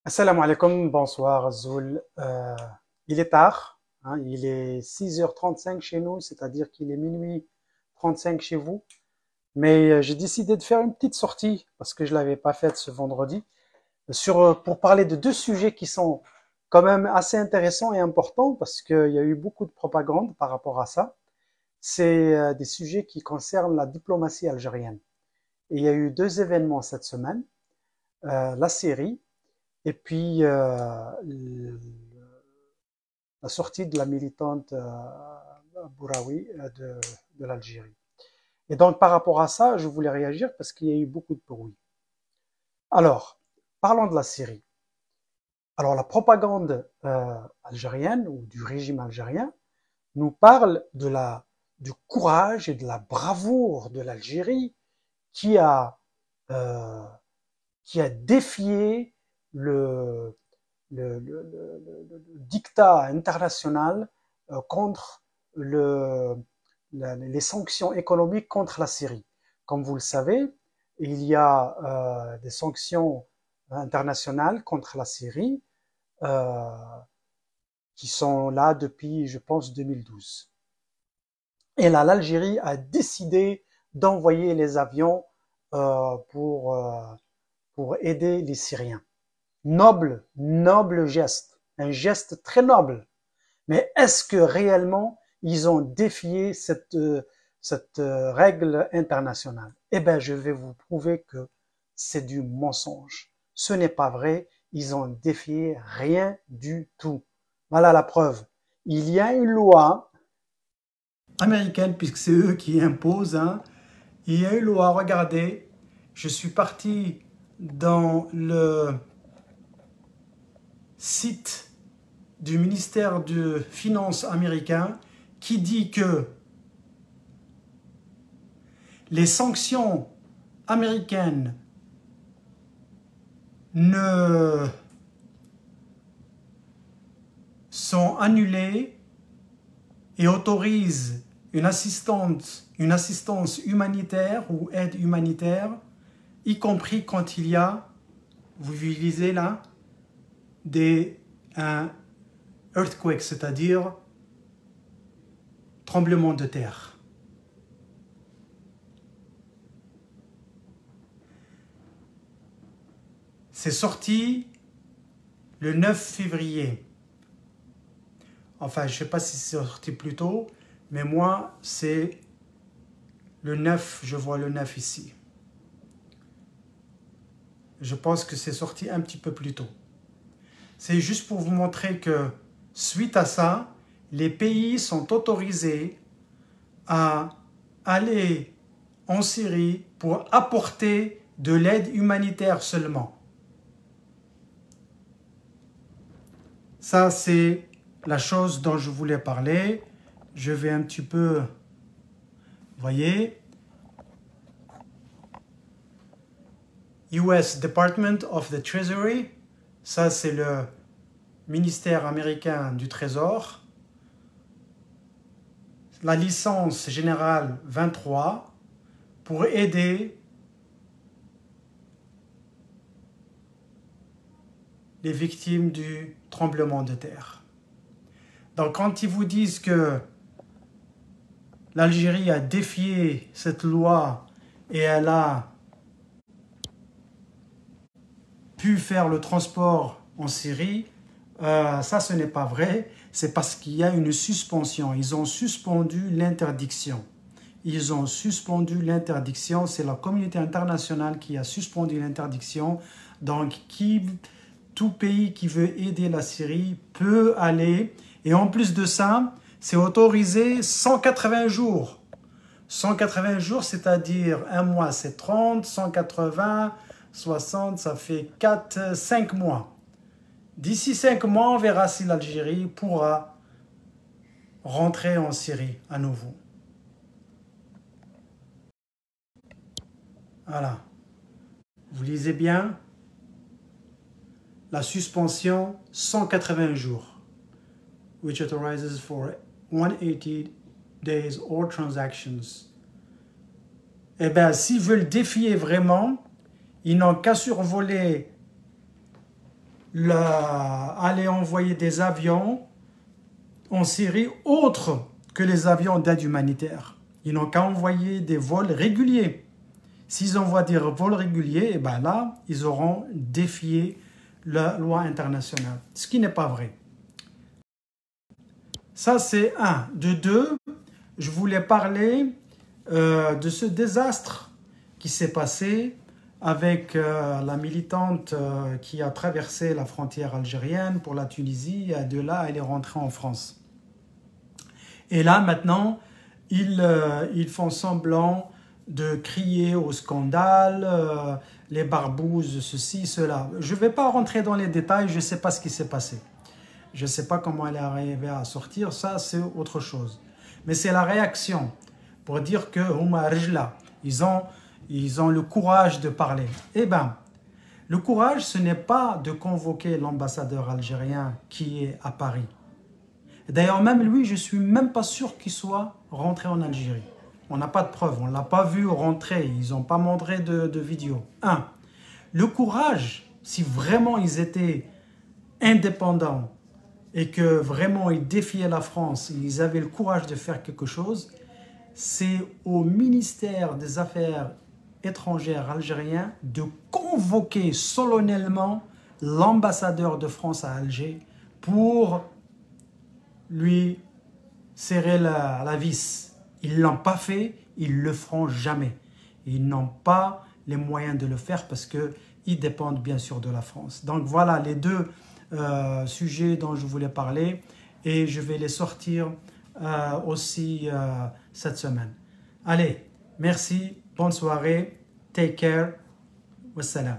Assalamu alaikum, bonsoir Zoul. Il est tard, hein, il est 6h35 chez nous, c'est-à-dire qu'il est minuit 35 chez vous. Mais j'ai décidé de faire une petite sortie, parce que je l'avais pas faite ce vendredi, pour parler de deux sujets qui sont quand même assez intéressants et importants, parce qu'il y a eu beaucoup de propagande par rapport à ça. C'est des sujets qui concernent la diplomatie algérienne. Et il y a eu deux événements cette semaine, la Syrie et puis la sortie de la militante Bouraoui de l'Algérie. Et donc par rapport à ça, je voulais réagir parce qu'il y a eu beaucoup de bruit. Alors, parlons de la Syrie. Alors la propagande algérienne ou du régime algérien nous parle du courage et de la bravoure de l'Algérie qui a, euh, qui a défié le, le dictat international contre les sanctions économiques contre la Syrie. Comme vous le savez, il y a des sanctions internationales contre la Syrie euh, qui sont là depuis, je pense, 2012. Et là, l'Algérie a décidé d'envoyer les avions euh, pour, euh, pour aider les Syriens. Noble, noble geste, un geste très noble. Mais est-ce que réellement ils ont défié cette règle internationale? Eh bien, je vais vous prouver que c'est du mensonge. Ce n'est pas vrai. Ils ont défié rien du tout. Voilà la preuve. Il y a une loi américaine, puisque c'est eux qui imposent, hein. Il y a une loi, regardez, je suis parti dans le site du ministère de Finances américain qui dit que les sanctions américaines ne sont annulées et autorisent une assistance humanitaire ou aide humanitaire, y compris quand il y a, vous lisez là, un earthquake, c'est-à-dire tremblement de terre. C'est sorti le 9 février. Enfin, je ne sais pas si c'est sorti plus tôt, mais moi, c'est le 9, je vois le 9 ici. Je pense que c'est sorti un petit peu plus tôt. C'est juste pour vous montrer que, suite à ça, les pays sont autorisés à aller en Syrie pour apporter de l'aide humanitaire seulement. Ça, c'est la chose dont je voulais parler. Je vais un petit peu, voyez, US Department of the Treasury, ça c'est le ministère américain du Trésor. La licence générale 23 pour aider les victimes du tremblement de terre. Donc quand ils vous disent que l'Algérie a défié cette loi et elle a pu faire le transport en Syrie, ça ce n'est pas vrai, c'est parce qu'il y a une suspension. Ils ont suspendu l'interdiction. Ils ont suspendu l'interdiction, c'est la communauté internationale qui a suspendu l'interdiction. Donc tout pays qui veut aider la Syrie peut aller. Et en plus de ça, c'est autorisé 180 jours. 180 jours, c'est-à-dire un mois, c'est 30, 180, 60, ça fait 4, 5 mois. D'ici 5 mois, on verra si l'Algérie pourra rentrer en Syrie à nouveau. Voilà. Vous lisez bien. La suspension, 180 jours. Which authorizes for 180 days or transactions. Eh bien, s'ils veulent défier vraiment, ils n'ont qu'à survoler aller envoyer des avions en Syrie autres que les avions d'aide humanitaire. Ils n'ont qu'à envoyer des vols réguliers. S'ils envoient des vols réguliers, et ben là, ils auront défié la loi internationale. Ce qui n'est pas vrai. Ça, c'est un. De deux, je voulais parler de ce désastre qui s'est passé avec la militante qui a traversé la frontière algérienne pour la Tunisie. Et de là, elle est rentrée en France. Et là, maintenant, ils font semblant de crier au scandale, les barbouzes, ceci, cela. Je ne vais pas rentrer dans les détails, je ne sais pas ce qui s'est passé. Je ne sais pas comment elle est arrivée à sortir, ça c'est autre chose. Mais c'est la réaction pour dire que Huma Rijla, ils ont le courage de parler. Eh bien, le courage, ce n'est pas de convoquer l'ambassadeur algérien qui est à Paris. D'ailleurs, même lui, je ne suis même pas sûr qu'il soit rentré en Algérie. On n'a pas de preuves, on ne l'a pas vu rentrer, ils n'ont pas montré de vidéo. Un, le courage, si vraiment ils étaient indépendants et que vraiment ils défiaient la France, ils avaient le courage de faire quelque chose, c'est au ministère des Affaires étrangères algérien de convoquer solennellement l'ambassadeur de France à Alger pour lui serrer la vis. Ils ne l'ont pas fait, ils ne le feront jamais. Ils n'ont pas les moyens de le faire parce qu'ils dépendent bien sûr de la France. Donc voilà les deux sujets dont je voulais parler et je vais les sortir aussi cette semaine. Allez, merci, bonne soirée, take care, wassalam.